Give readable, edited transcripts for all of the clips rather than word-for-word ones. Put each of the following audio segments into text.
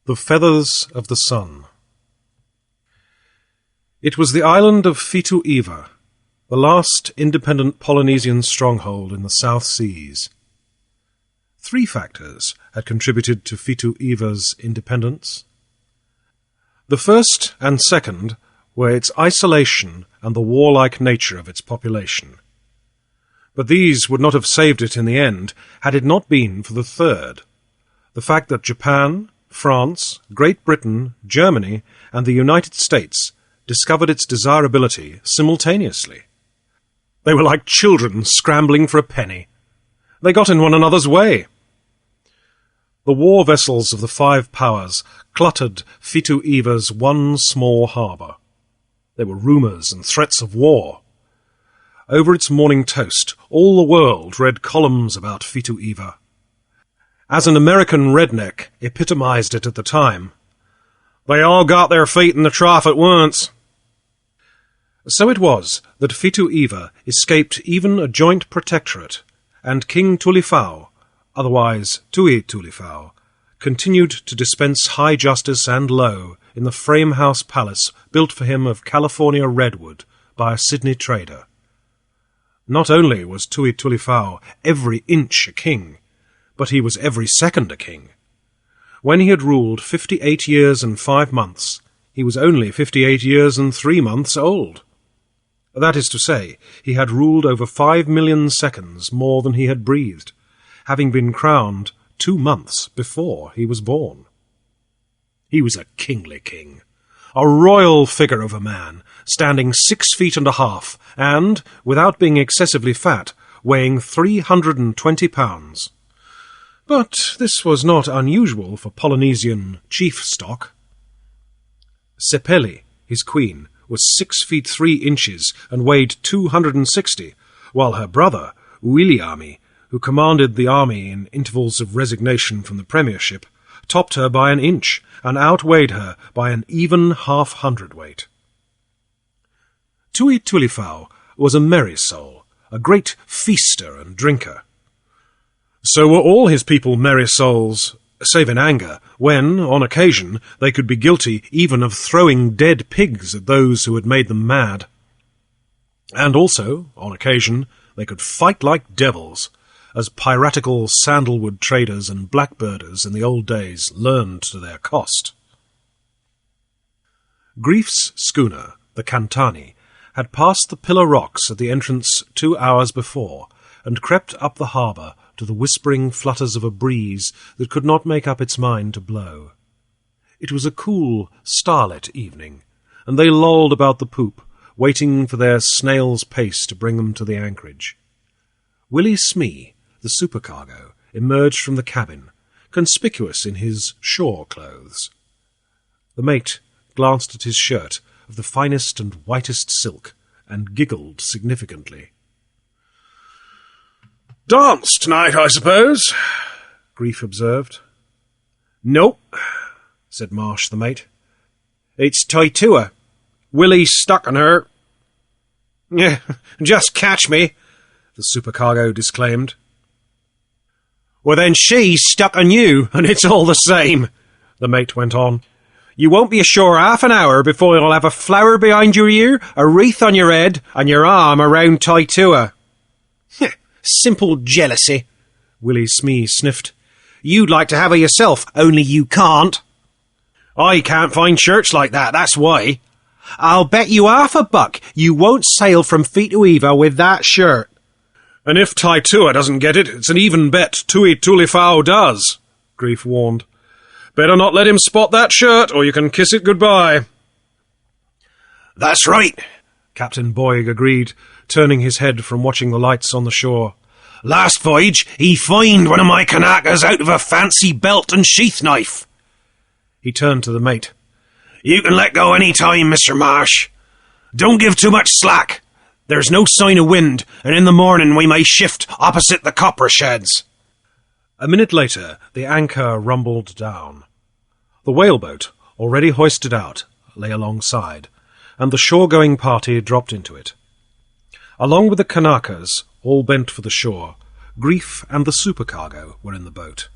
The Feathers of the Sun. It was the island of Fitu-Iva, the last independent Polynesian stronghold in the South Seas. 3 factors had contributed to Fitu-Iva's independence. The first and second were its isolation and the warlike nature of its population. But these would not have saved it in the end had it not been for the third, the fact that Japan, France, Great Britain, Germany, and the United States discovered its desirability simultaneously. They were like children scrambling for a penny. They got in one another's way. The war vessels of the 5 powers cluttered Fitu-Iva's one small harbour. There were rumours and threats of war. Over its morning toast, all the world read columns about Fitu-Iva. As an American redneck epitomized it at the time, "They all got their feet in the trough at once." So it was that Fitu-Iva escaped even a joint protectorate, and King Tulifau, otherwise Tui Tulifau, continued to dispense high justice and law in the frame house palace built for him of California redwood by a Sydney trader. Not only was Tui Tulifau every inch a king, but he was every second a king. When he had ruled 58 years and 5 months, he was only 58 years and 3 months old. That is to say, he had ruled over 5 million seconds more than he had breathed, having been crowned 2 months before he was born. He was a kingly king, a royal figure of a man, standing 6 feet and a half, and, without being excessively fat, weighing 320 pounds. But this was not unusual for Polynesian chief stock. Sepeli, his queen, was 6 feet 3 inches and weighed 260, while her brother, Uiliami, who commanded the army in intervals of resignation from the premiership, topped her by an inch and outweighed her by an even half-hundredweight. Tui Tulifau was a merry soul, a great feaster and drinker. So were all his people merry souls, save in anger, when, on occasion, they could be guilty even of throwing dead pigs at those who had made them mad. And also, on occasion, they could fight like devils, as piratical sandalwood traders and blackbirders in the old days learned to their cost. Grief's schooner, the Kantani, had passed the Pillar Rocks at the entrance 2 hours before, and crept up the harbour to the whispering flutters of a breeze that could not make up its mind to blow. It was a cool, starlit evening, and they lolled about the poop, waiting for their snail's pace to bring them to the anchorage. Willie Smee, the supercargo, emerged from the cabin, conspicuous in his shore clothes. The mate glanced at his shirt of the finest and whitest silk, and giggled significantly. "Dance tonight, I suppose?" Grief observed. "Nope," said Marsh, the mate. "It's Taitua. Willie's stuck on her." "Yeah, just catch me," the supercargo disclaimed. "Well, then she's stuck on you, and it's all the same," the mate went on. "You won't be ashore half an hour before you'll have a flower behind your ear, a wreath on your head, and your arm around Taitua." "Simple jealousy," Willie Smee sniffed. "You'd like to have her yourself, only you can't." "I can't find shirts like that, that's why." "I'll bet you $1 you won't sail from Fitu-Iva with that shirt." "And if Taitua doesn't get it, it's an even bet Tui Tulifau does," Grief warned. "Better not let him spot that shirt, or you can kiss it goodbye." "That's right," Captain Boyd agreed, turning his head from watching the lights on the shore. "Last voyage he fined one of my Kanakas out of a fancy belt and sheath knife." He turned to the mate. "You can let go any time, Mr. Marsh. Don't give too much slack. There's no sign of wind, and in the morning we may shift opposite the copra sheds." A minute later the anchor rumbled down. The whaleboat, already hoisted out, lay alongside, and the shore-going party dropped into it. Along with the Kanakas, all bent for the shore, Grief and the supercargo were in the boat.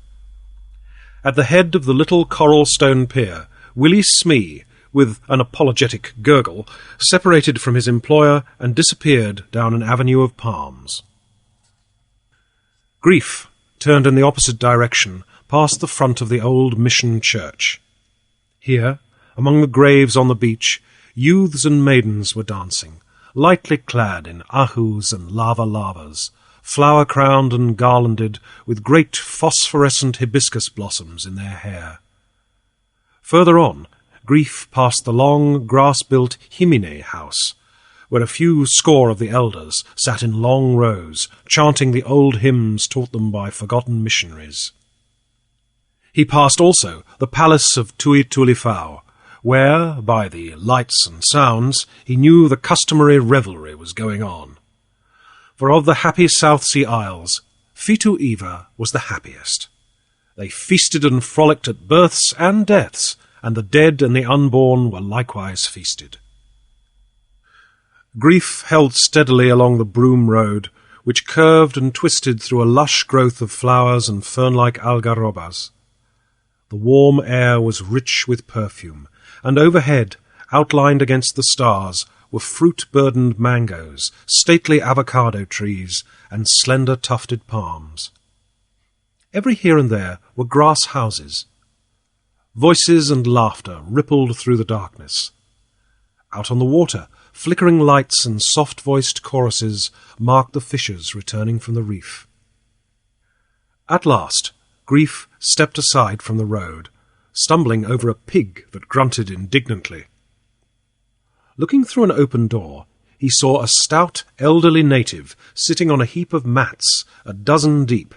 At the head of the little coral stone pier, Willie Smee, with an apologetic gurgle, separated from his employer and disappeared down an avenue of palms. Grief turned in the opposite direction, past the front of the old mission church. Here, among the graves on the beach, youths and maidens were dancing, lightly clad in ahus and lava-lavas, flower-crowned and garlanded with great phosphorescent hibiscus blossoms in their hair. Further on, Grief passed the long, grass-built Himine house, where a few score of the elders sat in long rows, chanting the old hymns taught them by forgotten missionaries. He passed also the palace of Tui Tulifau, where, by the lights and sounds, he knew the customary revelry was going on. For of the happy South Sea Isles, Fitu Iva was the happiest. They feasted and frolicked at births and deaths, and the dead and the unborn were likewise feasted. Grief held steadily along the Broom Road, which curved and twisted through a lush growth of flowers and fern-like algarrobas. The warm air was rich with perfume, and overhead, outlined against the stars, were fruit-burdened mangoes, stately avocado trees, and slender tufted palms. Every here and there were grass houses. Voices and laughter rippled through the darkness. Out on the water, flickering lights and soft-voiced choruses marked the fishers returning from the reef. At last, Grief stepped aside from the road, stumbling over a pig that grunted indignantly. Looking through an open door, he saw a stout, elderly native sitting on a heap of mats, a dozen deep.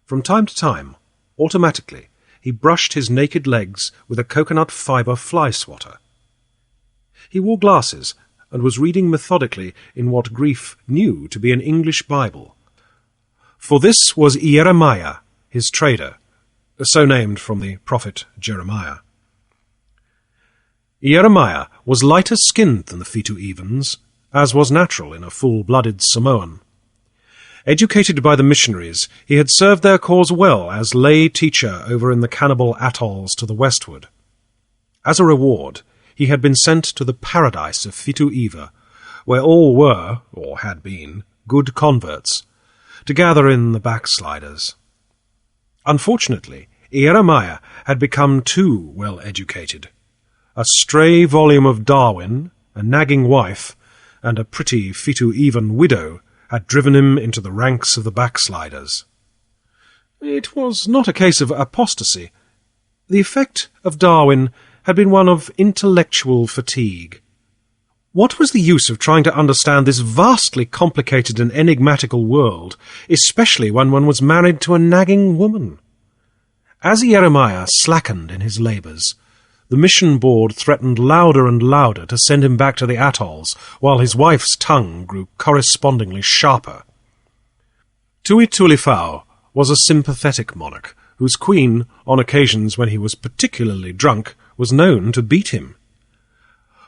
From time to time, automatically, he brushed his naked legs with a coconut fibre fly-swatter. He wore glasses and was reading methodically in what Grief knew to be an English Bible. For this was Jeremiah, his trader, so named from the prophet Jeremiah. Jeremiah was lighter skinned than the Fitu Ivans, as was natural in a full-blooded Samoan. Educated by the missionaries, he had served their cause well as lay teacher over in the cannibal atolls to the westward. As a reward, he had been sent to the paradise of Fitu Iva, where all were, or had been, good converts, to gather in the backsliders. Unfortunately, Jeremiah had become too well educated. A stray volume of Darwin, a nagging wife, and a pretty Fitu Ivan widow had driven him into the ranks of the backsliders. It was not a case of apostasy. The effect of Darwin had been one of intellectual fatigue. What was the use of trying to understand this vastly complicated and enigmatical world, especially when one was married to a nagging woman? As Jeremiah slackened in his labours, the mission board threatened louder and louder to send him back to the atolls, while his wife's tongue grew correspondingly sharper. Tui Tulifau was a sympathetic monarch, whose queen, on occasions when he was particularly drunk, was known to beat him.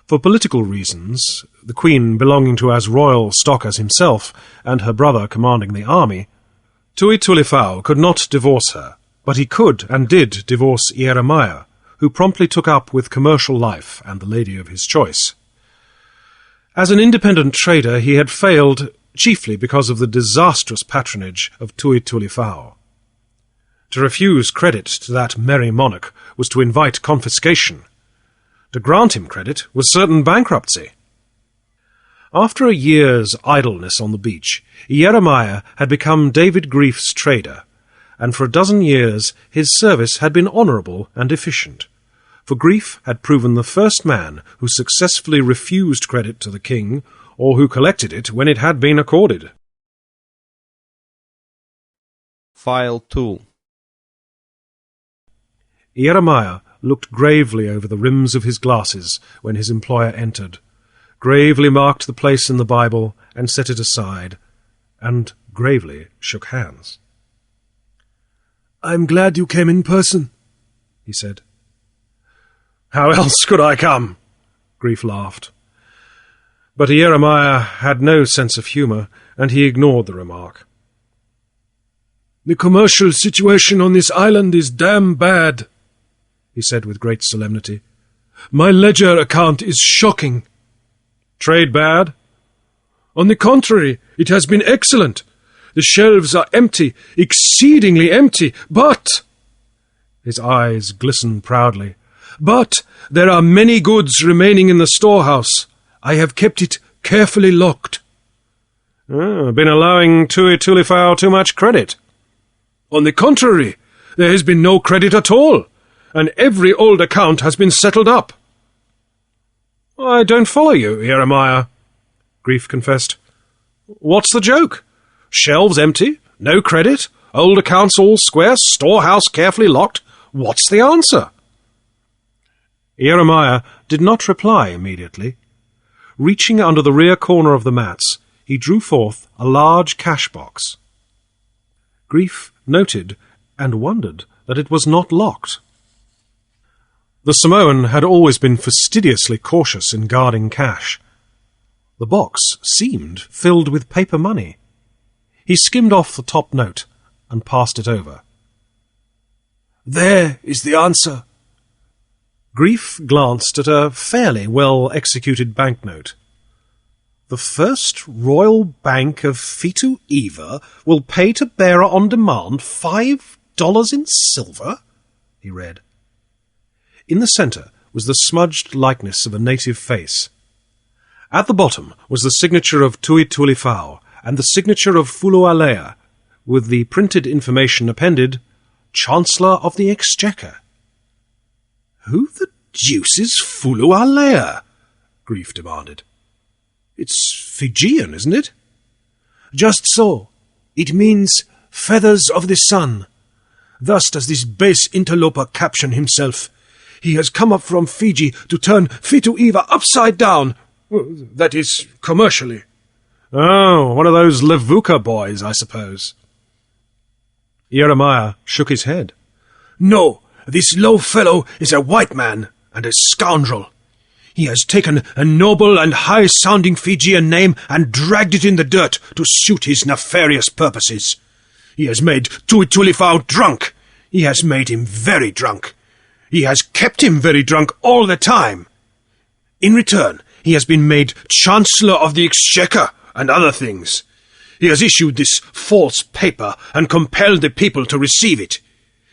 For political reasons, the queen belonging to as royal stock as himself, and her brother commanding the army, Tui Tulifau could not divorce her, but he could and did divorce Jeremiah, who promptly took up with commercial life and the lady of his choice. As an independent trader he had failed, chiefly because of the disastrous patronage of Tui Tulifau. To refuse credit to that merry monarch was to invite confiscation. To grant him credit was certain bankruptcy. After a year's idleness on the beach, Jeremiah had become David Grief's trader, and for a dozen years his service had been honourable and efficient, for Grief had proven the first man who successfully refused credit to the king, or who collected it when it had been accorded. File 2. Jeremiah looked gravely over the rims of his glasses when his employer entered, gravely marked the place in the Bible and set it aside, and gravely shook hands. "I'm glad you came in person," he said. "How else could I come?" Grief laughed. But Jeremiah had no sense of humour, and he ignored the remark. "The commercial situation on this island is damn bad," he said with great solemnity. "My ledger account is shocking." "Trade bad?" "On the contrary, it has been excellent. The shelves are empty, exceedingly empty, but—" His eyes glistened proudly. "But there are many goods remaining in the storehouse. I have kept it carefully locked." "Been allowing Tui Tulifau too much credit." "On the contrary, there has been no credit at all, and every old account has been settled up." "I don't follow you, Jeremiah," Grief confessed. "What's the joke? Shelves empty, no credit, old accounts all square, storehouse carefully locked. What's the answer?" Jeremiah did not reply immediately. Reaching under the rear corner of the mats, he drew forth a large cash box. Grief noted and wondered that it was not locked. The Samoan had always been fastidiously cautious in guarding cash. The box seemed filled with paper money. He skimmed off the top note and passed it over. "There is the answer." Grief glanced at a fairly well-executed banknote. "The First Royal Bank of Fitu Eva will pay to bearer on demand $5 in silver," he read. In the centre was the smudged likeness of a native face. At the bottom was the signature of Tui Tulifau and the signature of Fulualea, with the printed information appended, "Chancellor of the Exchequer." "Who the deuce is Fulualea?" Grief demanded. "It's Fijian, isn't it?" "Just so. It means feathers of the sun. Thus does this base interloper caption himself. He has come up from Fiji to turn Fitu Eva upside down. That is, commercially." "Oh, one of those Levuka boys, I suppose." Jeremiah shook his head. "No, this low fellow is a white man and a scoundrel. He has taken a noble and high-sounding Fijian name and dragged it in the dirt to suit his nefarious purposes. He has made Tui Tulifau drunk. He has made him very drunk. He has kept him very drunk all the time. In return, he has been made Chancellor of the Exchequer and other things. He has issued this false paper and compelled the people to receive it.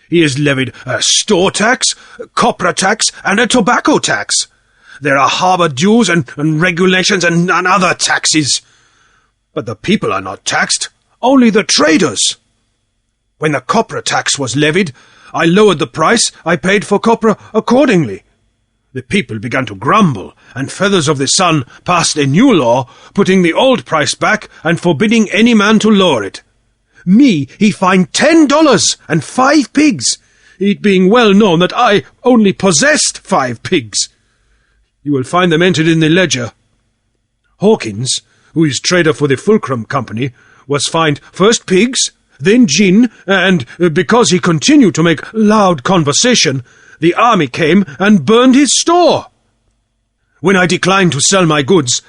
He has levied a store tax, a copra tax, and a tobacco tax. There are harbour dues and regulations and other taxes. But the people are not taxed, only the traders. When the copra tax was levied, I lowered the price I paid for copra accordingly. The people began to grumble, and Feathers of the Sun passed a new law, putting the old price back and forbidding any man to lower it. Me he fined $10 and 5 pigs, it being well known that I only possessed 5 pigs. You will find them entered in the ledger. Hawkins, who is trader for the Fulcrum Company, was fined first pigs, then gin, and because he continued to make loud conversation, the army came and burned his store. When I declined to sell my goods,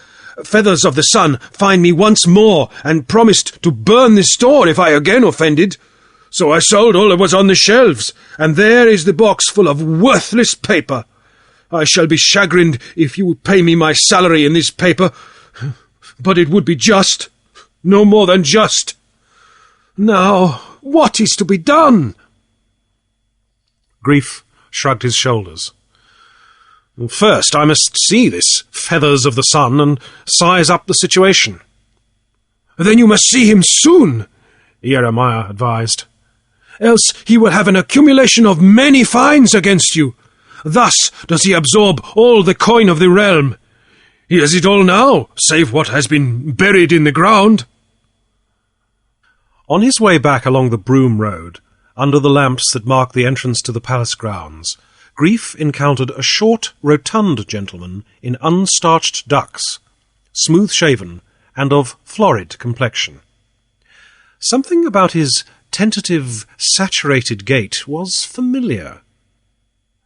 Feathers of the Sun fined me once more and promised to burn the store if I again offended. So I sold all that was on the shelves, and there is the box full of worthless paper. I shall be chagrined if you would pay me my salary in this paper, but it would be just, no more than just. Now, what is to be done?" Grief shrugged his shoulders. "First, I must see this Feathers of the Sun and size up the situation." "Then you must see him soon," Jeremiah advised. "Else he will have an accumulation of many fines against you. Thus does he absorb all the coin of the realm. He has it all now, save what has been buried in the ground." On his way back along the Broom Road, under the lamps that marked the entrance to the palace grounds, Grief encountered a short, rotund gentleman in unstarched ducks, smooth-shaven and of florid complexion. Something about his tentative, saturated gait was familiar.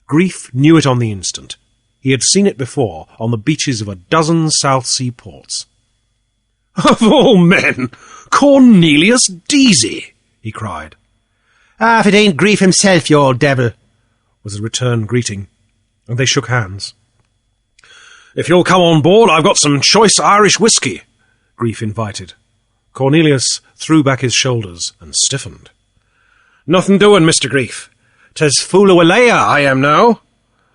Grief knew it on the instant. He had seen it before on the beaches of a dozen South Sea ports. "Of all men, Cornelius Deasy!" he cried. If it ain't Grief himself, you old devil, was the return greeting, and they shook hands. If you'll come on board, I've got some choice Irish whiskey, Grief invited. Cornelius threw back his shoulders and stiffened. Nothing doing, Mr. Grief. 'Tis Fulawalea I am now.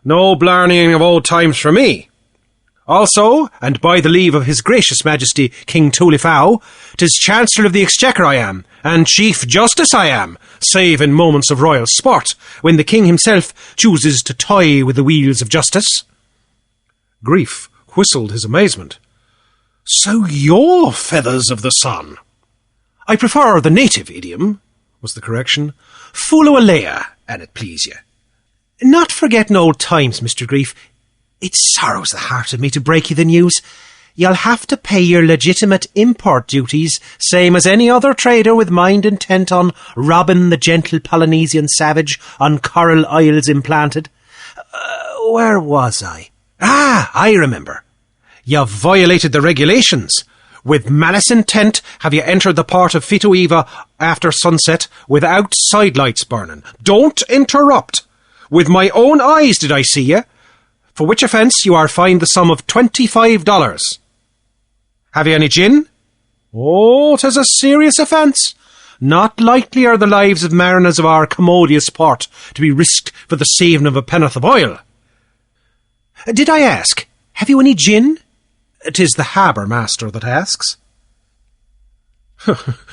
No blarneying of old times for me. Also, and by the leave of His Gracious Majesty King Tulifau, 'tis Chancellor of the Exchequer I am, and Chief Justice I am, save in moments of royal sport, when the King himself chooses to toy with the wheels of justice. Grief whistled his amazement. So you're Feathers of the Sun? I prefer the native idiom, was the correction. Fulawalea, an it please ye. Not forgetting old times, Mr. Grief. It sorrows the heart of me to break you the news. You'll have to pay your legitimate import duties, same as any other trader with mind intent on robbing the gentle Polynesian savage on Coral Isles implanted. Where was I? I remember. You violated the regulations. With malice intent have you entered the port of Fituiva after sunset without sidelights burning. Don't interrupt. With my own eyes did I see you, for which offence you are fined the sum of $25. Have you any gin? Oh, 'tis a serious offence. Not likely are the lives of mariners of our commodious port to be risked for the saving of a penn'orth of oil. Did I ask, have you any gin? 'Tis the harbour master that asks.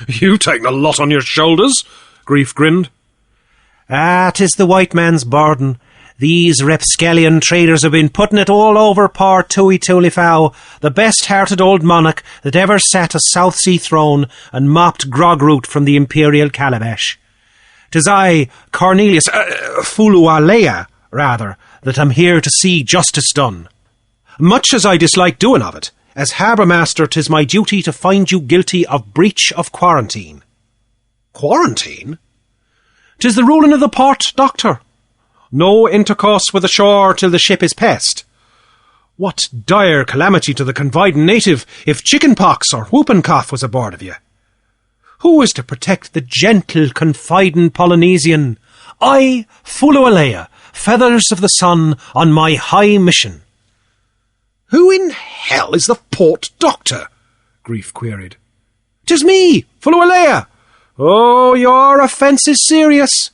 You've taken a lot on your shoulders, Grief grinned. 'Tis the white man's burden. These rapscallion traders have been putting it all over poor Tui Tulifau, the best-hearted old monarch that ever sat a South Sea throne and mopped grog-root from the imperial calabash. 'Tis I, Cornelius, Fulawalea, rather, that am here to see justice done. Much as I dislike doing of it, as harbour master 'tis my duty to find you guilty of breach of quarantine. Quarantine? 'Tis the ruling of the port, doctor. No intercourse with the shore till the ship is past. What dire calamity to the confiding native if chickenpox or whooping cough was aboard of you. Who is to protect the gentle, confiding Polynesian? I, Fulawalea, Feathers of the Sun, on my high mission. Who in hell is the port doctor? Grief queried. 'Tis me, Fulawalea. Oh, your offence is serious.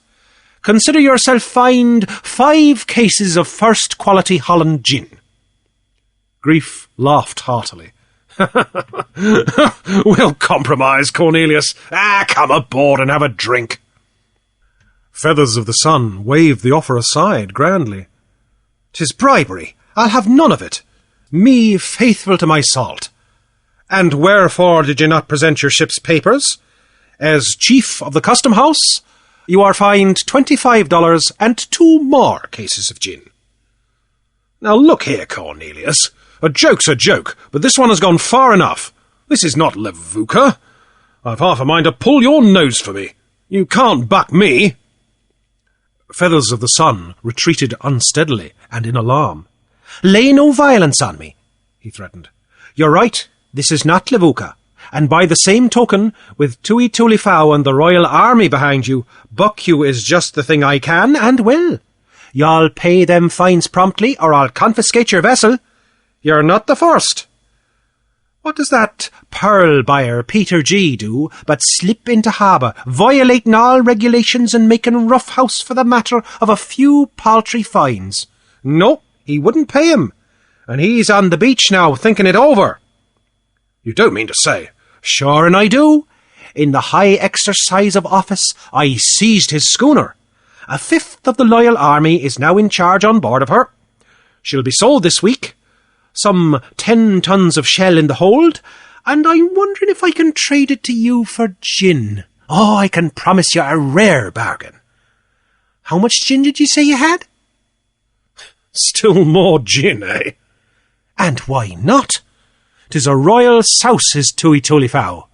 Consider yourself fined 5 cases of first-quality Holland gin. Grief laughed heartily. We'll compromise, Cornelius. Come aboard and have a drink. Feathers of the Sun waved the offer aside grandly. 'Tis bribery. I'll have none of it. Me faithful to my salt. And wherefore did you not present your ship's papers? As chief of the custom house, you are fined $25 and 2 more cases of gin. Now look here, Cornelius. A joke's a joke, but this one has gone far enough. This is not Levuka. I've half a mind to pull your nose for me. You can't buck me. Feathers of the Sun retreated unsteadily and in alarm. Lay no violence on me, he threatened. You're right, this is not Levuka, and by the same token, with Tui Tulifau and the Royal Army behind you, buck you is just the thing I can and will. Y'all pay them fines promptly, or I'll confiscate your vessel. You're not the first. What does that pearl buyer Peter G. do but slip into harbour, violating all regulations and making rough house for the matter of a few paltry fines? No, he wouldn't pay him, and he's on the beach now thinking it over. You don't mean to say? Sure and I do. In the high exercise of office, I seized his schooner. 1/5 of the loyal army is now in charge on board of her. She'll be sold this week. Some 10 tons of shell in the hold, and I'm wondering if I can trade it to you for gin. Oh, I can promise you a rare bargain. How much gin did you say you had? Still more gin, eh? And why not? 'Tis a royal souse, is Tui Tulifau.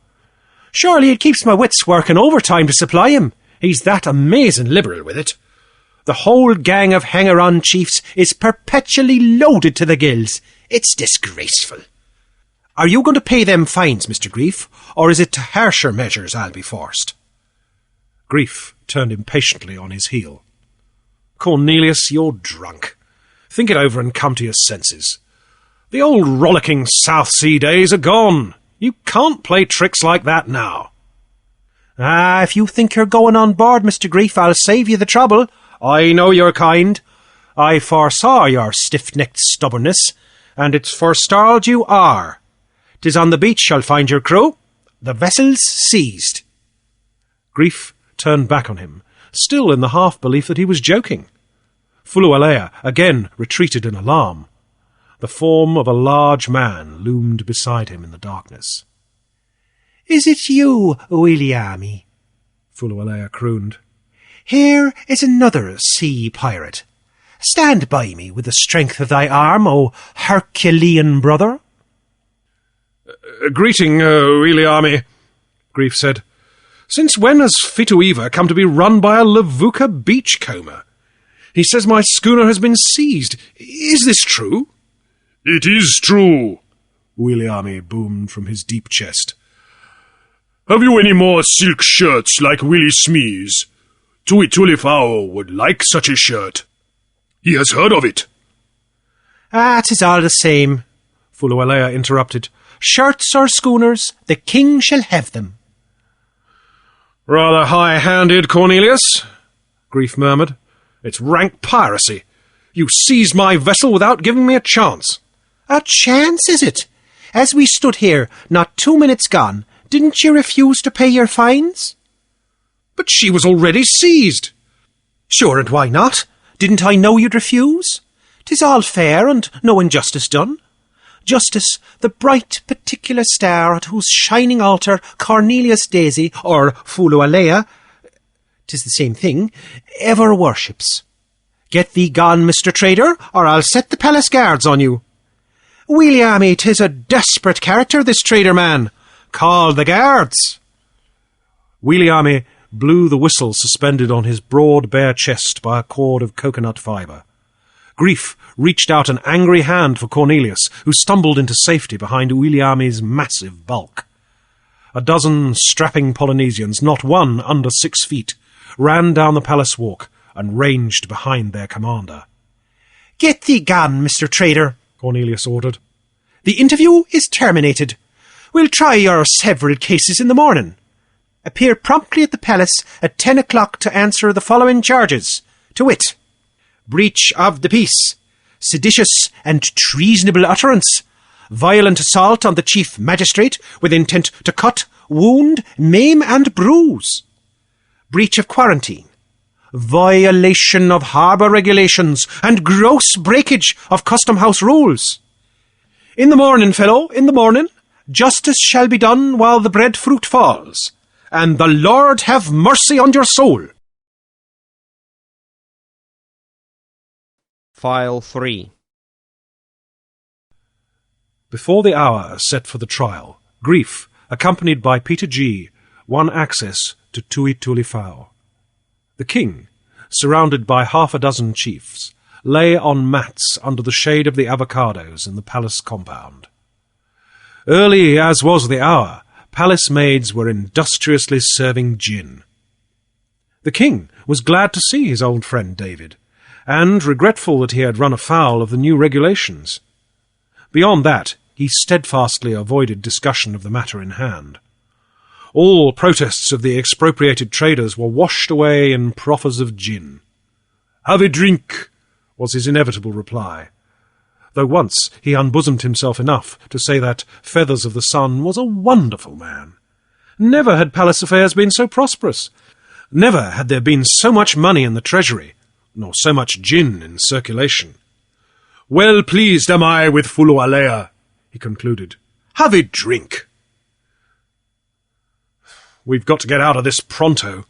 Surely it keeps my wits working overtime to supply him. He's that amazing liberal with it. The whole gang of hanger-on chiefs is perpetually loaded to the gills. It's disgraceful. Are you going to pay them fines, Mr. Grief, or is it to harsher measures I'll be forced? Grief turned impatiently on his heel. "Cornelius, you're drunk. Think it over and come to your senses. The old rollicking South Sea days are gone. You can't play tricks like that now." "Ah, if you think you're going on board, Mr. Grief, I'll save you the trouble. I know your kind. I foresaw your stiff-necked stubbornness, and it's forestalled you are. 'Tis on the beach you'll find your crew. The vessel's seized." Grief turned back on him, still in the half-belief that he was joking. Fulualea again retreated in alarm. The form of a large man loomed beside him in the darkness. "Is it you, Williamie?" Fulualea crooned. "Here is another sea pirate. Stand by me with the strength of thy arm, O Herculean brother." "Greeting, Williamie," Grief said. "Since when has Fituiva come to be run by a Levuka beachcomber? He says my schooner has been seized. Is this true?" "It is true," Williamie boomed from his deep chest. "Have you any more silk shirts like Willie Smees? Tui Tulifao would like such a shirt. He has heard of it." "Ah, 'tis all the same," Fulualea interrupted. "Shirts or schooners, the king shall have them." "Rather high-handed, Cornelius," Grief murmured. "It's rank piracy. You seized my vessel without giving me a chance." "A chance, is it? As we stood here, not 2 minutes gone, didn't you refuse to pay your fines?" "But she was already seized." "Sure, and why not? Didn't I know you'd refuse? 'Tis all fair and no injustice done. Justice, the bright particular star at whose shining altar Cornelius Daisy, or Fulualea, 'tis the same thing, ever worships. Get thee gone, Mr. Trader, or I'll set the palace guards on you." "Williamie, 'tis a desperate character, this trader man. Call the guards." Williamie blew the whistle suspended on his broad bare chest by a cord of coconut fibre. Grief reached out an angry hand for Cornelius, who stumbled into safety behind Williamie's massive bulk. A dozen strapping Polynesians, not one under 6 feet, ran down the palace walk and ranged behind their commander. "Get thee gone, Mr. Trader," Cornelius ordered. "The interview is terminated. We'll try your several cases in the morning. Appear promptly at the palace at 10 o'clock to answer the following charges, to wit: breach of the peace, seditious and treasonable utterance, violent assault on the chief magistrate with intent to cut, wound, maim and bruise, breach of quarantine, violation of harbour regulations, and gross breakage of custom house rules. In the morning, fellow, in the morning, justice shall be done while the breadfruit falls, and the Lord have mercy on your soul." File 3. Before the hour set for the trial, Grief, accompanied by Peter G., won access to Tui Tulifao. The king, surrounded by 6 chiefs, lay on mats under the shade of the avocados in the palace compound. Early as was the hour, palace maids were industriously serving gin. The king was glad to see his old friend David, and regretful that he had run afoul of the new regulations. Beyond that, he steadfastly avoided discussion of the matter in hand. All protests of the expropriated traders were washed away in proffers of gin. "Have a drink," was his inevitable reply, though once he unbosomed himself enough to say that Feathers of the Sun was a wonderful man. Never had palace affairs been so prosperous. Never had there been so much money in the treasury, nor so much gin in circulation. "Well pleased am I with Fulualea," he concluded. "Have a drink." "We've got to get out of this pronto,"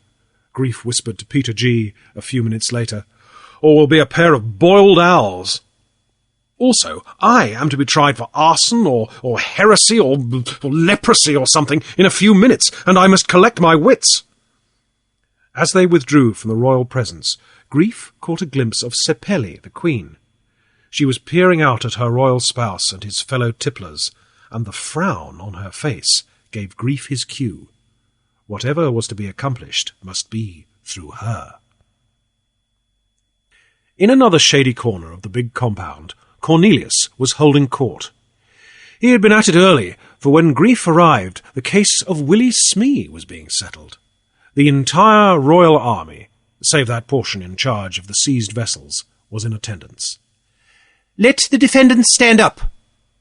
Grief whispered to Peter G. a few minutes later, "or we'll be a pair of boiled owls. Also, I am to be tried for arson or heresy or leprosy or something in a few minutes, and I must collect my wits." As they withdrew from the royal presence, Grief caught a glimpse of Sepeli, the queen. She was peering out at her royal spouse and his fellow tipplers, and the frown on her face gave Grief his cue. Whatever was to be accomplished must be through her. In another shady corner of the big compound, Cornelius was holding court. He had been at it early, for when grief arrived, the case of Willie Smee was being settled. The entire royal army, save that portion in charge of the seized vessels, was in attendance. "Let the defendant stand up,"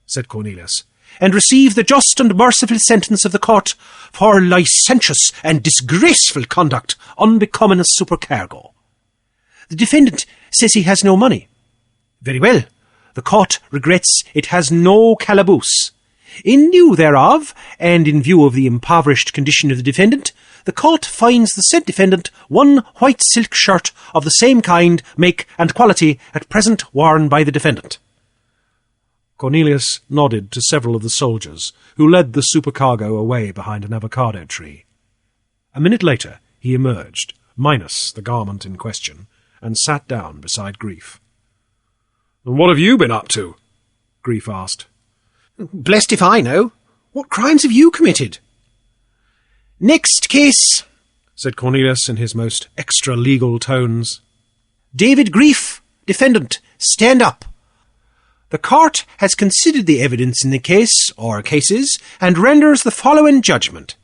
said Cornelius, "and receive the just and merciful sentence of the court for licentious and disgraceful conduct unbecoming a supercargo. The defendant says he has no money. Very well. The court regrets it has no calaboose. In lieu thereof, and in view of the impoverished condition of the defendant, the court fines the said defendant 1 white silk shirt of the same kind, make, and quality at present worn by the defendant." Cornelius nodded to several of the soldiers, who led the supercargo away behind an avocado tree. A minute later he emerged, minus the garment in question, and sat down beside Grief. "And what have you been up to?" Grief asked. "Blessed if I know. What crimes have you committed?" "Next case," said Cornelius in his most extra-legal tones. "David Grief, defendant, stand up. The court has considered the evidence in the case, or cases, and renders the following judgment.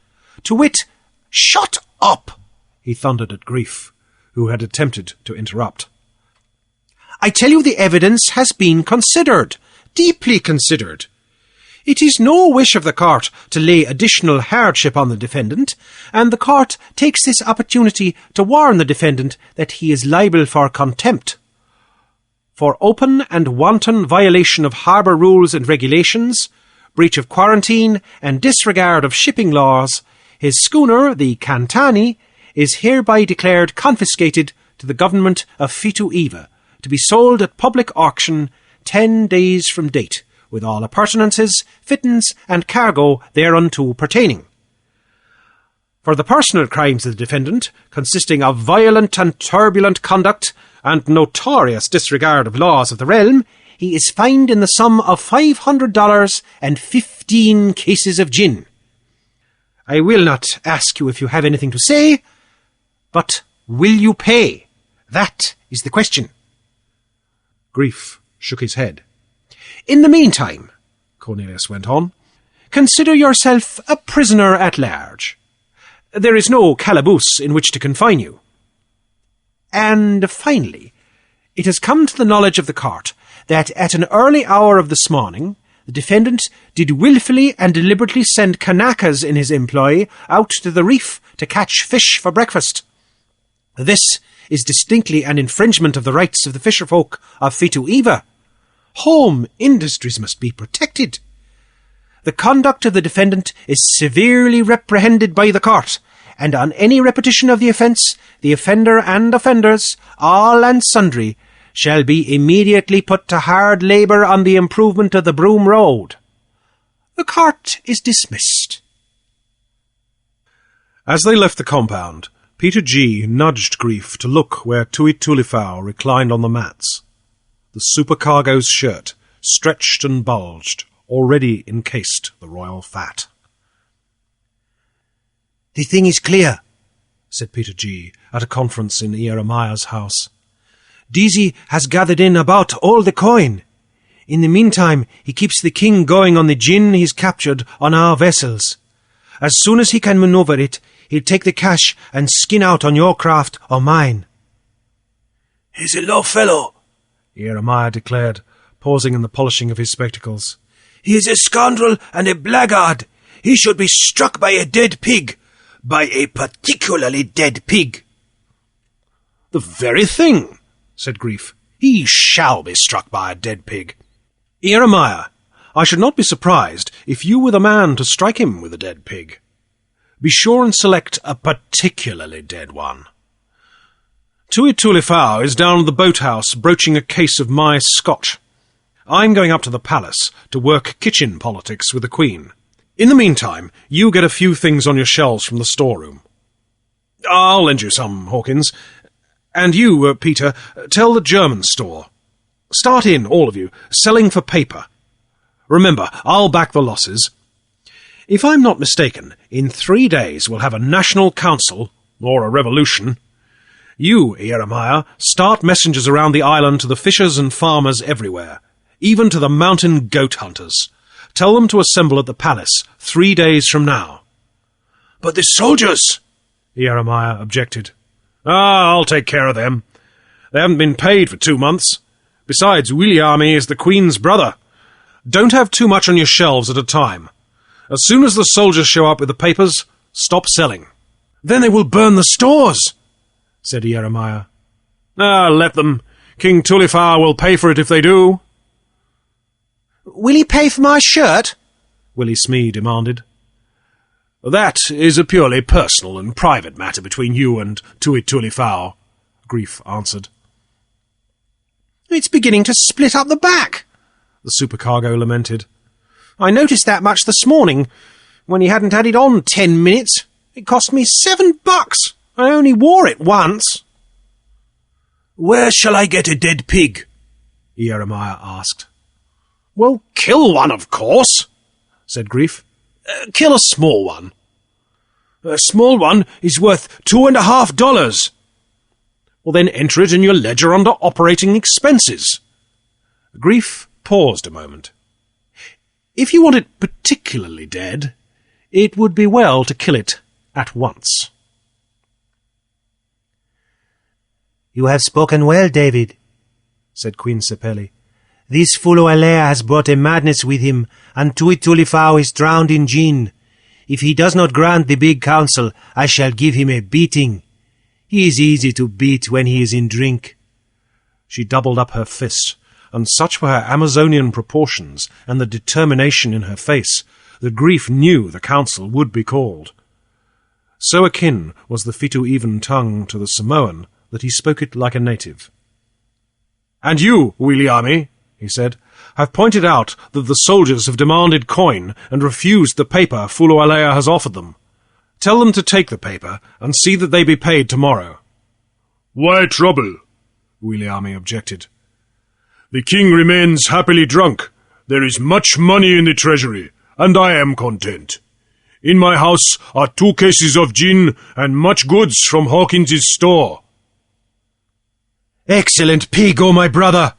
To wit—" "Shut up!" he thundered at Grief, who had attempted to interrupt. "I tell you the evidence has been considered, deeply considered. It is no wish of the court to lay additional hardship on the defendant, and the court takes this opportunity to warn the defendant that he is liable for contempt. For open and wanton violation of harbour rules and regulations, breach of quarantine, and disregard of shipping laws, his schooner, the Cantani, is hereby declared confiscated to the government of Fitu Eva, to be sold at public auction 10 days from date, with all appurtenances, fittings, and cargo thereunto pertaining. For the personal crimes of the defendant, consisting of violent and turbulent conduct, and notorious disregard of laws of the realm, he is fined in the sum of $500 and 15 cases of gin. I will not ask you if you have anything to say, but will you pay? That is the question." Grief shook his head. "In the meantime," Cornelius went on, "consider yourself a prisoner at large. There is no calaboose in which to confine you. And finally, it has come to the knowledge of the court that at an early hour of this morning the defendant did wilfully and deliberately send Kanakas in his employ out to the reef to catch fish for breakfast. This is distinctly an infringement of the rights of the fisherfolk of Fitu Eva. Home industries must be protected. The conduct of the defendant is severely reprehended by the court, and on any repetition of the offence, the offender and offenders, all and sundry, shall be immediately put to hard labour on the improvement of the Broom Road. The court is dismissed." As they left the compound, Peter G. nudged Grief to look where Tui Tulifau reclined on the mats. The supercargo's shirt, stretched and bulged, already encased the royal fat. "The thing is clear," said Peter G. at a conference in Ieremiah's house. "Deasy has gathered in about all the coin. In the meantime, he keeps the king going on the gin he's captured on our vessels. As soon as he can manoeuvre it, he'll take the cash and skin out on your craft or mine." "He's a low fellow," Ieremiah declared, pausing in the polishing of his spectacles. "He is a scoundrel and a blackguard. He should be struck by a dead pig. By a particularly dead pig." "The very thing," said Grief. "He shall be struck by a dead pig. Ieremiah, I should not be surprised if you were the man to strike him with a dead pig. Be sure and select a particularly dead one. Tui Tulifau is down at the boathouse broaching a case of my Scotch. I'm going up to the palace to work kitchen politics with the Queen. In the meantime, you get a few things on your shelves from the storeroom. I'll lend you some, Hawkins. And you, Peter, tell the German store. Start in, all of you, selling for paper. Remember, I'll back the losses. If I'm not mistaken, in 3 days we'll have a national council, or a revolution. You, Jeremiah, start messengers around the island to the fishers and farmers everywhere, even to the mountain goat hunters. Tell them to assemble at the palace 3 days from now. But the soldiers, Jeremiah objected. I'll take care of them. They haven't been paid for 2 months. Besides, Williami is the Queen's brother. Don't have too much on your shelves at a time. As soon as the soldiers show up with the papers, stop selling. Then they will burn the stores, said Jeremiah. Let them. King Tulifar will pay for it if they do. Will he pay for my shirt? Willie Smee demanded. That is a purely personal and private matter between you and Tuit Tulifar, Grief answered. It's beginning to split up the back, the supercargo lamented. I noticed that much this morning, when he hadn't had it on 10 minutes. It cost me $7. I only wore it once. Where shall I get a dead pig? Jeremiah asked. Well, kill one, of course, said Grief. Kill a small one. A small one is worth $2.50. Well, then enter it in your ledger under operating expenses. Grief paused a moment. If you want it particularly dead, it would be well to kill it at once. You have spoken well, David, said Queen Sepeli. This fool Alea has brought a madness with him, and Tuit Tulifau is drowned in gin. If he does not grant the big council, I shall give him a beating. He is easy to beat when he is in drink. She doubled up her fist, and such were her Amazonian proportions and the determination in her face that Grief knew the council would be called. So akin was the Fitu-Even tongue to the Samoan that he spoke it like a native. And you, Williami, he said, have pointed out that the soldiers have demanded coin and refused the paper Fulualea has offered them. Tell them to take the paper and see that they be paid tomorrow. Why trouble? Williami objected. The king remains happily drunk. There is much money in the treasury, and I am content. In my house are 2 cases of gin and much goods from Hawkins's store. Excellent pig, O my brother,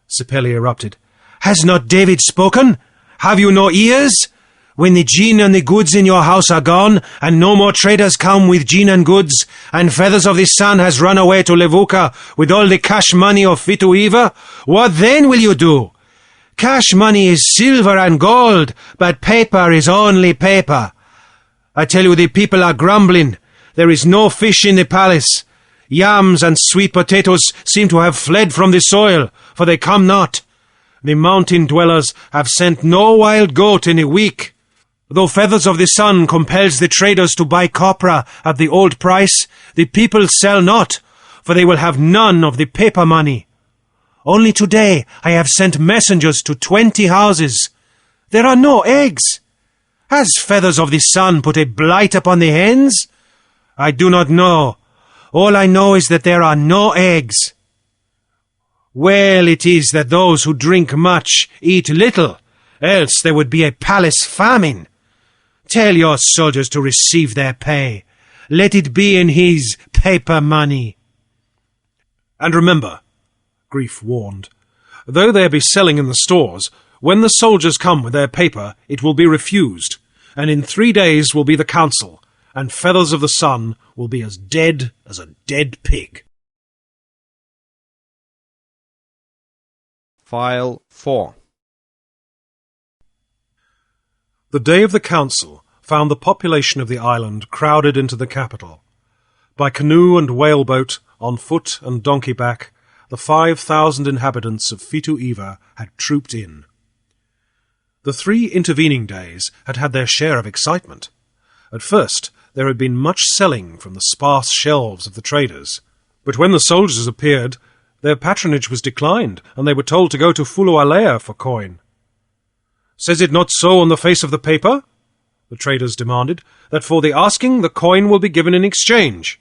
Sepeli erupted. Has not David spoken? Have you no ears? When the gin and the goods in your house are gone, and no more traders come with gin and goods, and Feathers of the Sun has run away to Levuka with all the cash money of Fitu-Eva, what then will you do? Cash money is silver and gold, but paper is only paper. I tell you, the people are grumbling. There is no fish in the palace. Yams and sweet potatoes seem to have fled from the soil, for they come not. The mountain dwellers have sent no wild goat in a week. Though Feathers of the Sun compels the traders to buy copra at the old price, the people sell not, for they will have none of the paper money. Only today I have sent messengers to 20 houses. There are no eggs. Has Feathers of the Sun put a blight upon the hens? I do not know. All I know is that there are no eggs. Well it is that those who drink much eat little, else there would be a palace famine. Tell your soldiers to receive their pay. Let it be in his paper money. And remember, Grief warned, though there be selling in the stores, when the soldiers come with their paper, it will be refused, and in 3 days will be the council, and Feathers of the Sun will be as dead as a dead pig. File 4. The day of the council found the population of the island crowded into the capital. By canoe and whaleboat, on foot and donkey-back, the 5,000 inhabitants of Fitu-Eva had trooped in. The 3 intervening days had had their share of excitement. At first, there had been much selling from the sparse shelves of the traders, but when the soldiers appeared, their patronage was declined, and they were told to go to Fulualea for coin. Says it not so on the face of the paper? The traders demanded, that for the asking the coin will be given in exchange.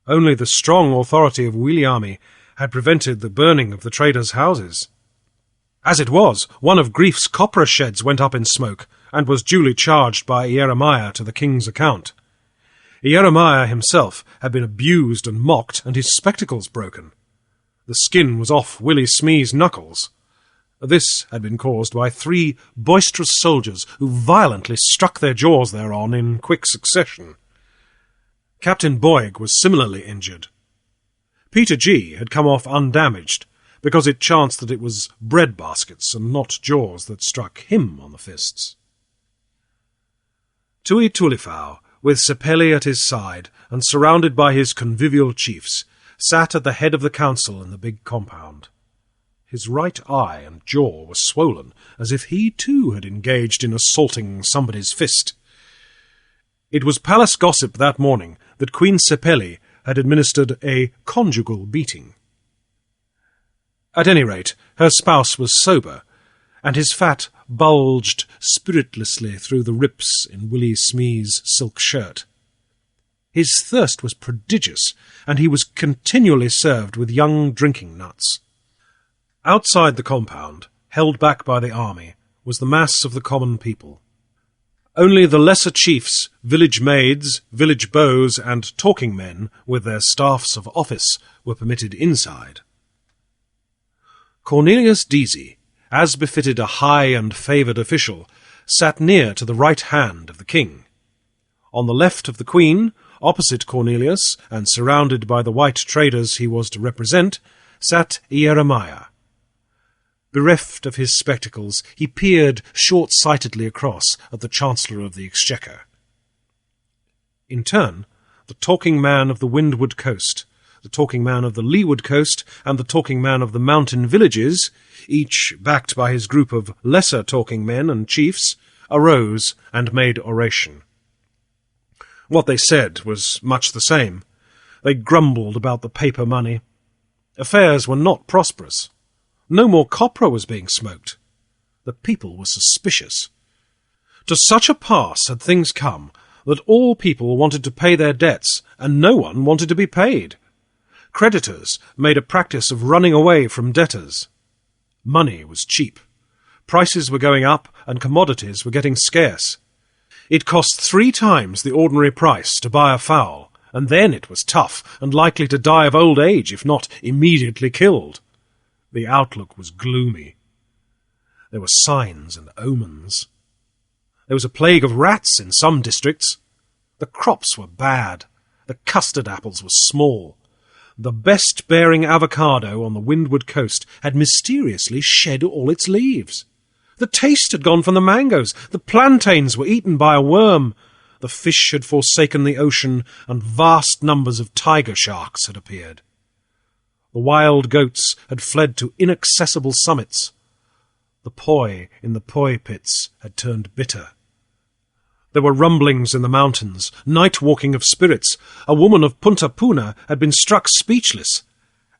Only the strong authority of Williami had prevented the burning of the traders' houses. As it was, one of Grief's copra sheds went up in smoke, and was duly charged by Jeremiah to the king's account. Jeremiah himself had been abused and mocked, and his spectacles broken. The skin was off Willie Smee's knuckles. This had been caused by 3 boisterous soldiers who violently struck their jaws thereon in quick succession. Captain Boyg was similarly injured. Peter G. had come off undamaged, because it chanced that it was bread baskets and not jaws that struck him on the fists. Tui Tulifau, with Sepeli at his side, and surrounded by his convivial chiefs, sat at the head of the council in the big compound. His right eye and jaw were swollen, as if he too had engaged in assaulting somebody's fist. It was palace gossip that morning that Queen Sepeli had administered a conjugal beating. At any rate, her spouse was sober, and his fat bulged spiritlessly through the rips in Willie Smee's silk shirt. His thirst was prodigious, and he was continually served with young drinking nuts. Outside the compound, held back by the army, was the mass of the common people. Only the lesser chiefs, village maids, village beaux, and talking men, with their staffs of office, were permitted inside. Cornelius Deasy, as befitted a high and favoured official, sat near to the right hand of the king. On the left of the queen, opposite Cornelius, and surrounded by the white traders he was to represent, sat Jeremiah. Bereft of his spectacles, he peered short-sightedly across at the Chancellor of the Exchequer. In turn, the talking man of the windward coast, the talking man of the leeward coast, and the talking man of the mountain villages, each backed by his group of lesser talking men and chiefs, arose and made oration. What they said was much the same. They grumbled about the paper money. Affairs were not prosperous. No more copra was being smoked. The people were suspicious. To such a pass had things come that all people wanted to pay their debts, and no one wanted to be paid. Creditors made a practice of running away from debtors. Money was cheap. Prices were going up, and commodities were getting scarce. It cost 3 times the ordinary price to buy a fowl, and then it was tough and likely to die of old age if not immediately killed. The outlook was gloomy. There were signs and omens. There was a plague of rats in some districts. The crops were bad. The custard apples were small. The best-bearing avocado on the windward coast had mysteriously shed all its leaves. The taste had gone from the mangoes. The plantains were eaten by a worm. The fish had forsaken the ocean, and vast numbers of tiger sharks had appeared. The wild goats had fled to inaccessible summits. The poi in the poi pits had turned bitter. There were rumblings in the mountains, night-walking of spirits. A woman of Punta Puna had been struck speechless,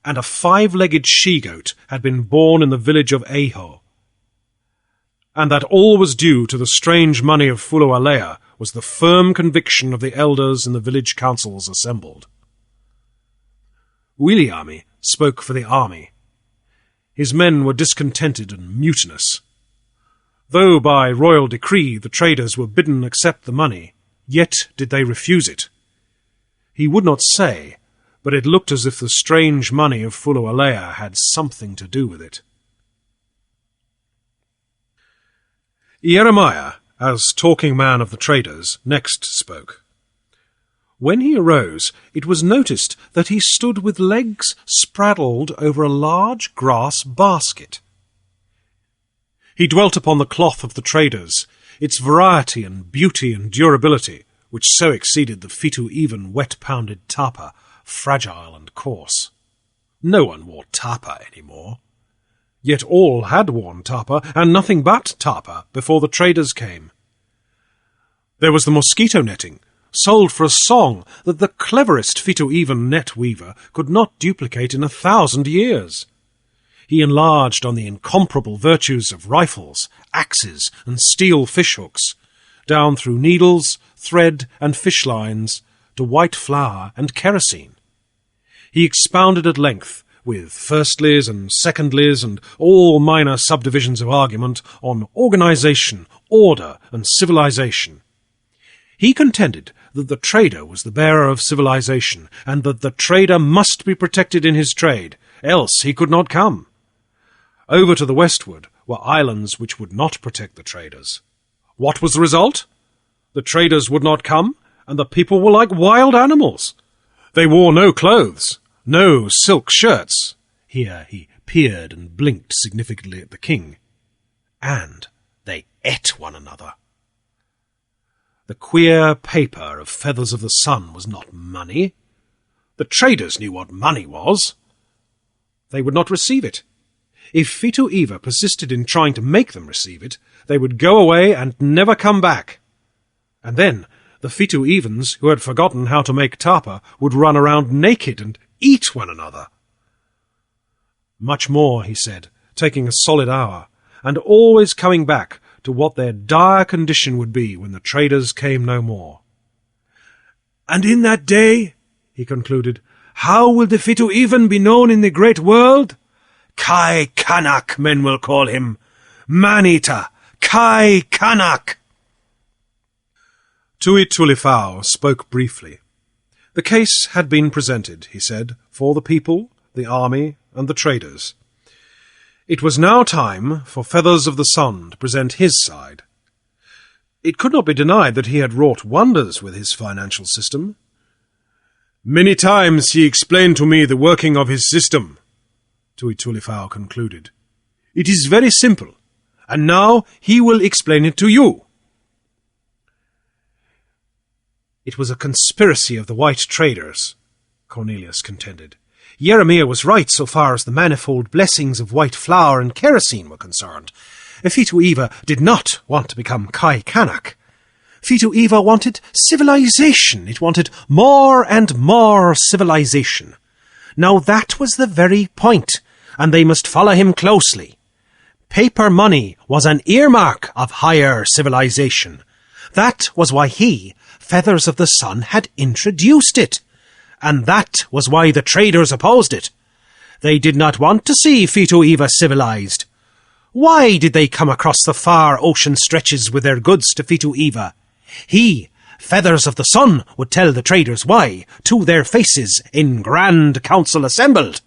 and a 5-legged she-goat had been born in the village of Eho. And that all was due to the strange money of Fulualea was the firm conviction of the elders in the village councils assembled. Williami spoke for the army. His men were discontented and mutinous. Though by royal decree the traders were bidden accept the money, yet did they refuse it. He would not say, but it looked as if the strange money of Fulualea had something to do with it. Jeremiah, as talking man of the traders, next spoke. When he arose, it was noticed that he stood with legs spraddled over a large grass basket. He dwelt upon the cloth of the traders, its variety and beauty and durability, which so exceeded the fitu-even wet-pounded tapa, fragile and coarse. No one wore tapa any more. Yet all had worn tapa, and nothing but tapa, before the traders came. There was the mosquito netting, sold for a song that the cleverest fitu-even net weaver could not duplicate in 1,000 years. He enlarged on the incomparable virtues of rifles, axes, and steel fishhooks, down through needles, thread, and fish lines, to white flour and kerosene. He expounded at length, with firstlies and secondlies and all minor subdivisions of argument, on organization, order, and civilization. He contended that the trader was the bearer of civilization, and that the trader must be protected in his trade, else he could not come. Over to the westward were islands which would not protect the traders. What was the result? The traders would not come, and the people were like wild animals. They wore no clothes, no silk shirts. Here he peered and blinked significantly at the king. And they ate one another. The queer paper of feathers of the sun was not money. The traders knew what money was. They would not receive it. If Fitu Eva persisted in trying to make them receive it, they would go away and never come back. And then the Fitu Evans, who had forgotten how to make tapa, would run around naked and eat one another. Much more, he said, taking a solid hour, and always coming back to what their dire condition would be when the traders came no more. And in that day, he concluded, how will the Fitu Evan be known in the great world? Kai Kanak, men will call him. Manita, Kai Kanak. Tui Tulifau spoke briefly. The case had been presented, he said, for the people, the army, and the traders. It was now time for Feathers of the Sun to present his side. It could not be denied that he had wrought wonders with his financial system. Many times he explained to me the working of his system, Tui Tulifau concluded. It is very simple, and now he will explain it to you. It was a conspiracy of the white traders, Cornelius contended. Jeremiah was right so far as the manifold blessings of white flour and kerosene were concerned. Fitu Eva did not want to become Kai Kanak. Fitu Eva wanted civilization. It wanted more and more civilization. Now that was the very point, and they must follow him closely. Paper money was an earmark of higher civilization. That was why he, Feathers of the Sun, had introduced it. And that was why the traders opposed it. They did not want to see Fitu Eva civilized. Why did they come across the far ocean stretches with their goods to Fitu Eva? He, Feathers of the Sun, would tell the traders why, to their faces, in grand council assembled.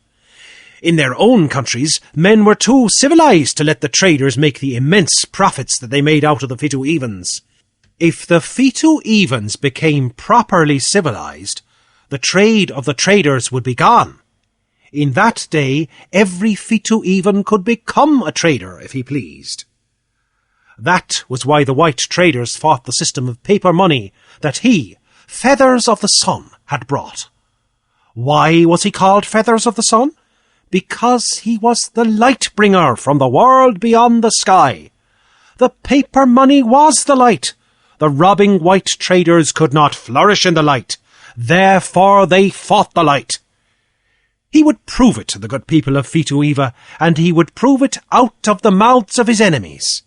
In their own countries, men were too civilized to let the traders make the immense profits that they made out of the Fitu Evans. If the Fitu Evans became properly civilized, the trade of the traders would be gone. In that day, every Fitu Evan could become a trader if he pleased. That was why the white traders fought the system of paper money that he, Feathers of the Sun, had brought. Why was he called Feathers of the Sun? Because he was the light-bringer from the world beyond the sky. The paper money was the light. The robbing white traders could not flourish in the light. Therefore they fought the light. He would prove it to the good people of Fitu Eva, and he would prove it out of the mouths of his enemies.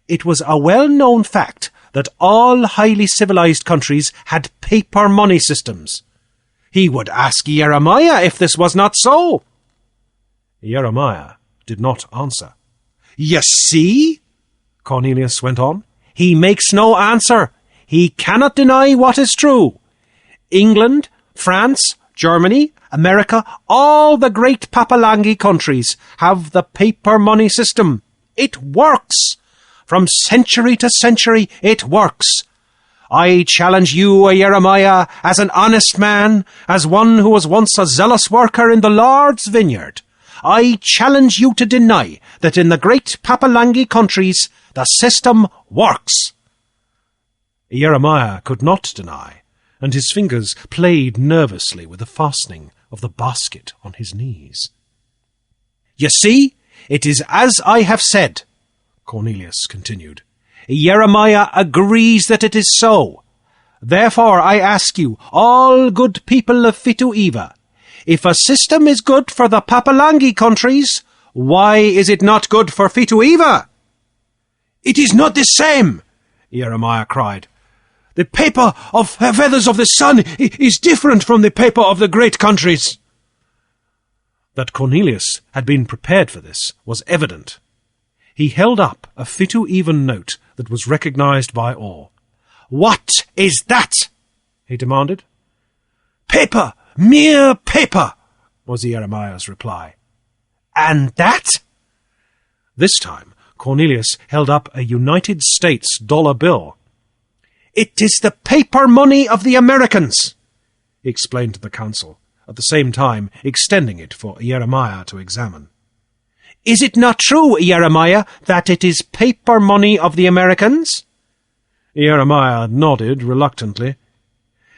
It was a well-known fact that all highly civilized countries had paper money systems. He would ask Jeremiah if this was not so. Jeremiah did not answer. You see, Cornelius went on, he makes no answer. He cannot deny what is true. England, France, Germany, America, all the great Papalangi countries have the paper money system. It works. From century to century, it works. I challenge you, Jeremiah, as an honest man, as one who was once a zealous worker in the Lord's vineyard. I challenge you to deny that in the great Papalangi countries the system works. Jeremiah could not deny, and his fingers played nervously with the fastening of the basket on his knees. You see, it is as I have said, Cornelius continued. Jeremiah agrees that it is so. Therefore I ask you, all good people of Fitu Eva, if a system is good for the Papalangi countries, why is it not good for Fitu Eva? It is not the same, Jeremiah cried. The paper of Feathers of the Sun is different from the paper of the great countries. That Cornelius had been prepared for this was evident. He held up a Fitu Evan note that was recognized by all. What is that? he demanded. Paper! Mere paper! Was Jeremiah's reply. And that? This time, Cornelius held up a United States dollar bill. It is the paper money of the Americans, he explained to the council, at the same time extending it for Jeremiah to examine. Is it not true, Jeremiah, that it is paper money of the Americans? Jeremiah nodded reluctantly.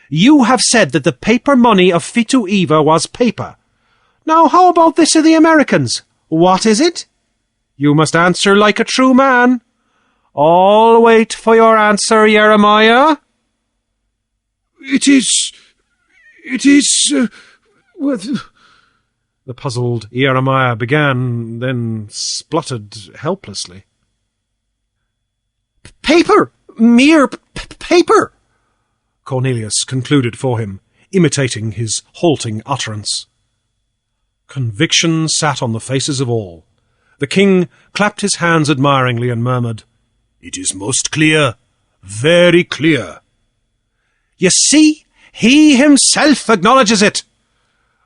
You have said that the paper money of Fitu Eva was paper. Now how about this of the Americans? What is it? You must answer like a true man. I'll wait for your answer, Jeremiah. It is... The puzzled Jeremiah began, then spluttered helplessly. Paper! Mere paper! Cornelius concluded for him, imitating his halting utterance. Conviction sat on the faces of all. The king clapped his hands admiringly and murmured, "It is most clear, very clear." You see, he himself acknowledges it.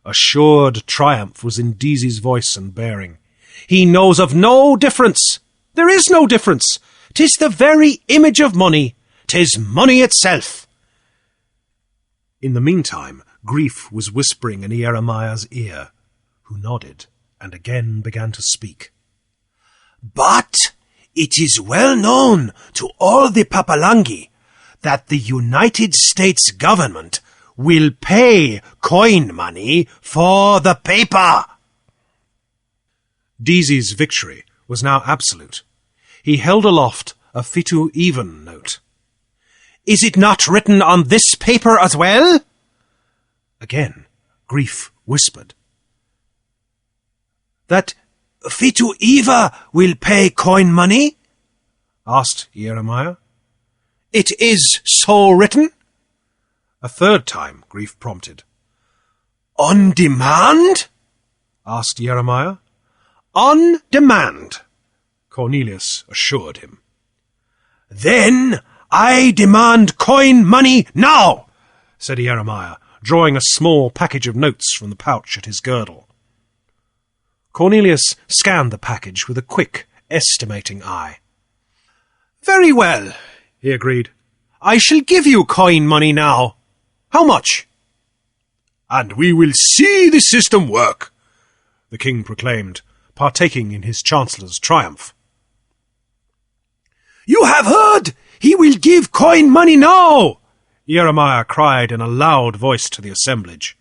Assured triumph was in Deasy's voice and bearing. He knows of no difference. There is no difference. 'Tis the very image of money. 'Tis money itself. In the meantime, grief was whispering in Jeremiah's ear, who nodded and again began to speak. But it is well known to all the Papalangi that the United States government will pay coin money for the paper. Deasy's victory was now absolute. He held aloft a Fitu Even note. Is it not written on this paper as well? Again, grief whispered. That Fitu Eva will pay coin money? Asked Jeremiah. It is so written? A third time, grief prompted. On demand? Asked Jeremiah. On demand, Cornelius assured him. Then I demand coin money now, said Jeremiah, drawing a small package of notes from the pouch at his girdle. Cornelius scanned the package with a quick, estimating eye. Very well, he agreed. I shall give you coin money now. How much? And we will see the system work, the king proclaimed, partaking in his chancellor's triumph. You have heard! He will give coin money now! Jeremiah cried in a loud voice to the assemblage.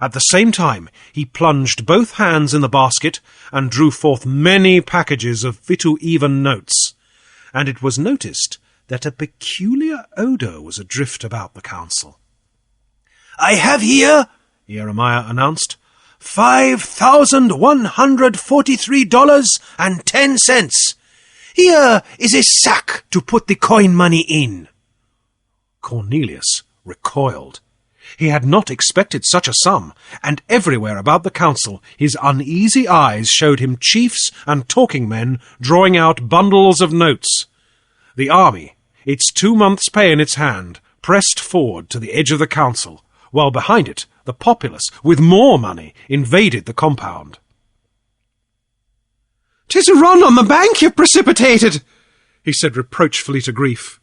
At the same time, he plunged both hands in the basket and drew forth many packages of Fitu Even notes, and it was noticed that a peculiar odour was adrift about the council. I have here, Jeremiah announced, $5,143.10. Here is a sack to put the coin money in. Cornelius recoiled. He had not expected such a sum, and everywhere about the council his uneasy eyes showed him chiefs and talking men drawing out bundles of notes. The army, its 2 months' pay in its hand, pressed forward to the edge of the council, while behind it the populace, with more money, invaded the compound. "'Tis a run on the bank you've precipitated," he said reproachfully to grief.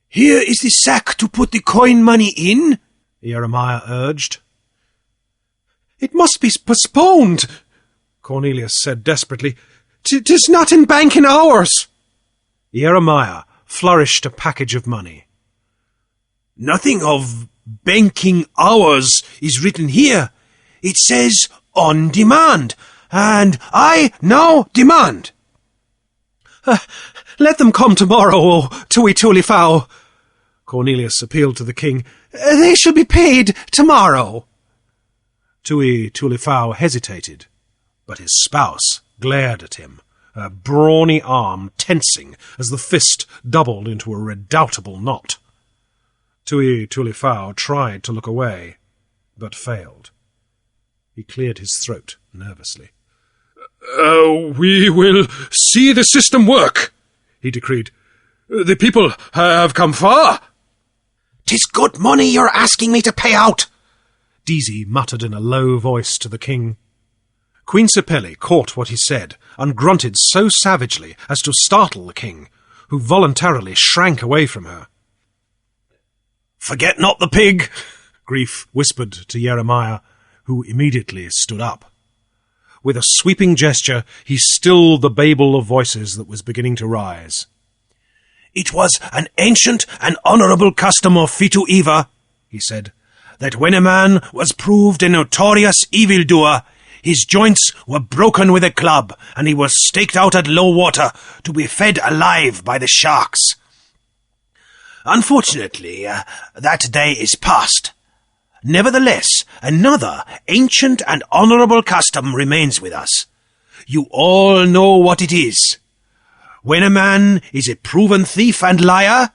Here is the sack to put the coin money in, Jeremiah urged. It must be postponed, Cornelius said desperately. "'Tis not in banking hours." Jeremiah flourished a package of money. Nothing of banking hours is written here. It says on demand, and I now demand. Let them come tomorrow, O Tui Tulifau. Cornelius appealed to the king. They shall be paid tomorrow. Tui Tulifau hesitated, but his spouse glared at him, her brawny arm tensing as the fist doubled into a redoubtable knot. Tui Tulifau tried to look away, but failed. He cleared his throat nervously. We will see the system work, he decreed. The people have come far. "'Tis good money you're asking me to pay out," Deasy muttered in a low voice to the king. Queen Sepeli caught what he said, and grunted so savagely as to startle the king, who voluntarily shrank away from her. "Forget not the pig," Grief whispered to Jeremiah, who immediately stood up. With a sweeping gesture, he stilled the babel of voices that was beginning to rise. "It was an ancient and honourable custom of Fitu Eva," he said, "that when a man was proved a notorious evildoer, his joints were broken with a club, and he was staked out at low water to be fed alive by the sharks. Unfortunately, that day is past. Nevertheless, another ancient and honourable custom remains with us. You all know what it is. When a man is a proven thief and liar,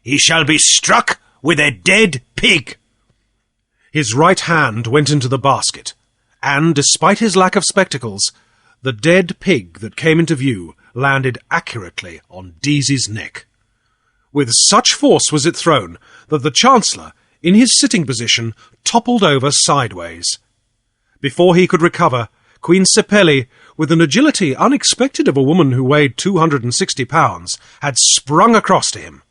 he shall be struck with a dead pig." His right hand went into the basket, and, despite his lack of spectacles, the dead pig that came into view landed accurately on Deasy's neck. With such force was it thrown that the Chancellor, in his sitting position, toppled over sideways. Before he could recover, Queen Sepeli, with an agility unexpected of a woman who weighed 260 pounds, had sprung across to him.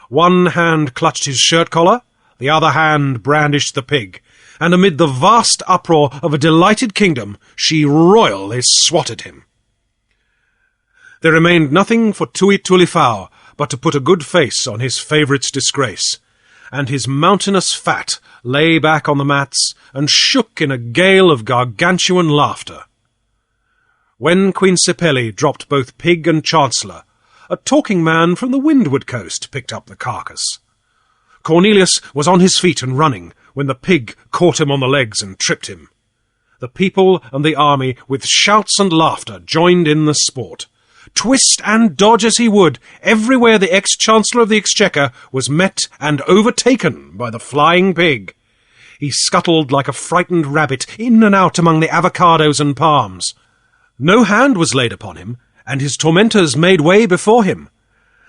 One hand clutched his shirt collar, the other hand brandished the pig, and amid the vast uproar of a delighted kingdom, she royally swatted him. There remained nothing for Tui Tulifau but to put a good face on his favourite's disgrace, and his mountainous fat lay back on the mats and shook in a gale of gargantuan laughter. When Queen Sepeli dropped both pig and chancellor, a talking man from the windward coast picked up the carcass. Cornelius was on his feet and running when the pig caught him on the legs and tripped him. The people and the army, with shouts and laughter, joined in the sport. Twist and dodge as he would, everywhere the ex-Chancellor of the Exchequer was met and overtaken by the flying pig. He scuttled like a frightened rabbit in and out among the avocados and palms. No hand was laid upon him, and his tormentors made way before him.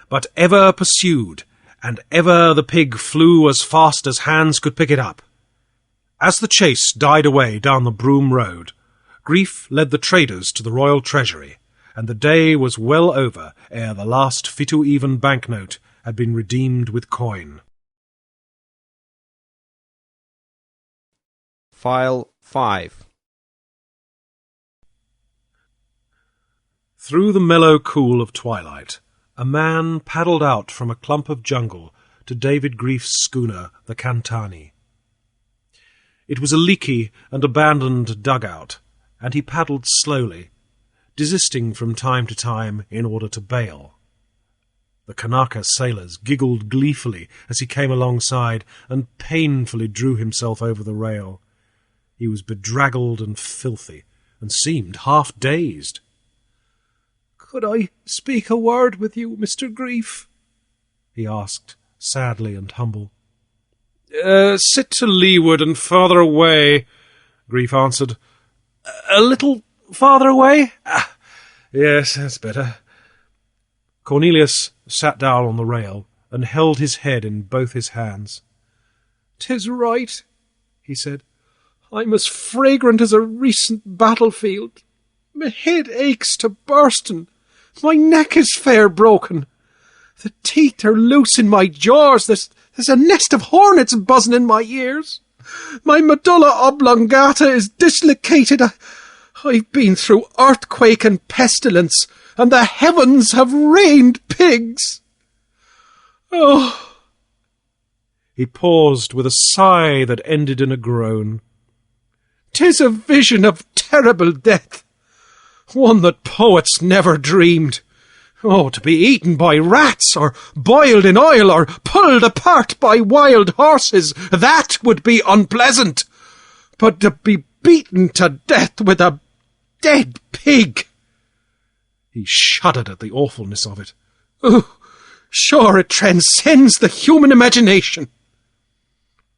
But ever pursued, and ever the pig flew as fast as hands could pick it up. As the chase died away down the Broom Road, Grief led the traders to the royal treasury, and the day was well over ere the last Fitu-even banknote had been redeemed with coin. File 5. Through the mellow cool of twilight, a man paddled out from a clump of jungle to David Grief's schooner, the Cantani. It was a leaky and abandoned dugout, and he paddled slowly, desisting from time to time in order to bail. The Kanaka sailors giggled gleefully as he came alongside and painfully drew himself over the rail. He was bedraggled and filthy, and seemed half dazed. "Could I speak a word with you, Mr. Grief?" he asked, sadly and humble. Sit to leeward and farther away," Grief answered. "A little farther away? Yes, that's better." Cornelius sat down on the rail and held his head in both his hands. "'Tis right," he said. "I'm as fragrant as a recent battlefield. My head aches to bursting. My neck is fair broken. The teeth are loose in my jaws. There's a nest of hornets buzzing in my ears. My medulla oblongata is dislocated. I've been through earthquake and pestilence, and the heavens have rained pigs. Oh!" He paused with a sigh that ended in a groan. "'Tis a vision of terrible death, one that poets never dreamed. Oh, to be eaten by rats, or boiled in oil, or pulled apart by wild horses, that would be unpleasant. But to be beaten to death with a dead pig!" He shuddered at the awfulness of it. "Oh, sure it transcends the human imagination."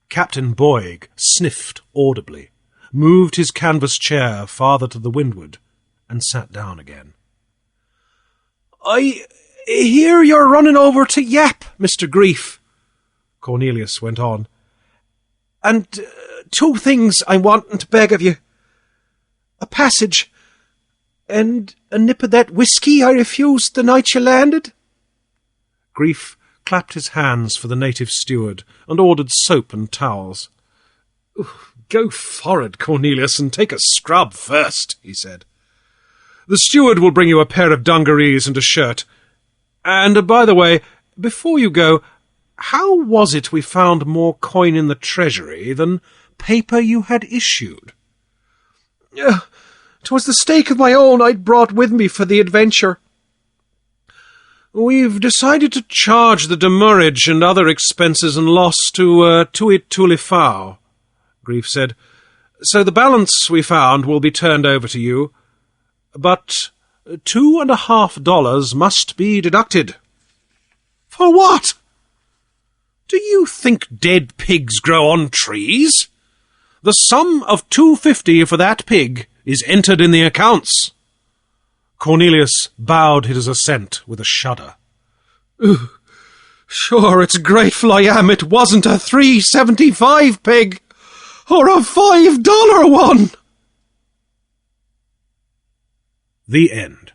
Captain Boyg sniffed audibly, moved his canvas chair farther to the windward, and sat down again. "I hear you're running over to Yap, Mr. Grief," Cornelius went on. "And 2 things I'm wanting to beg of you. A passage, and a nip of that whiskey I refused the night you landed." Grief clapped his hands for the native steward and ordered soap and towels. "Go forward, Cornelius, and take a scrub first," he said. "The steward will bring you a pair of dungarees and a shirt. And, by the way, before you go, how was it we found more coin in the treasury than paper you had issued?" "'Twas the stake of my own I'd brought with me for the adventure." "We've decided to charge the demurrage and other expenses and loss to Tuit Tulifau," Grief said. "So the balance we found will be turned over to you. But $2.50 must be deducted." "For what?" "Do you think dead pigs grow on trees? The sum of $2.50 for that pig is entered in the accounts." Cornelius bowed his assent with a shudder. "Sure, it's grateful I am it wasn't a $3.75 pig, or a $5 one." The end.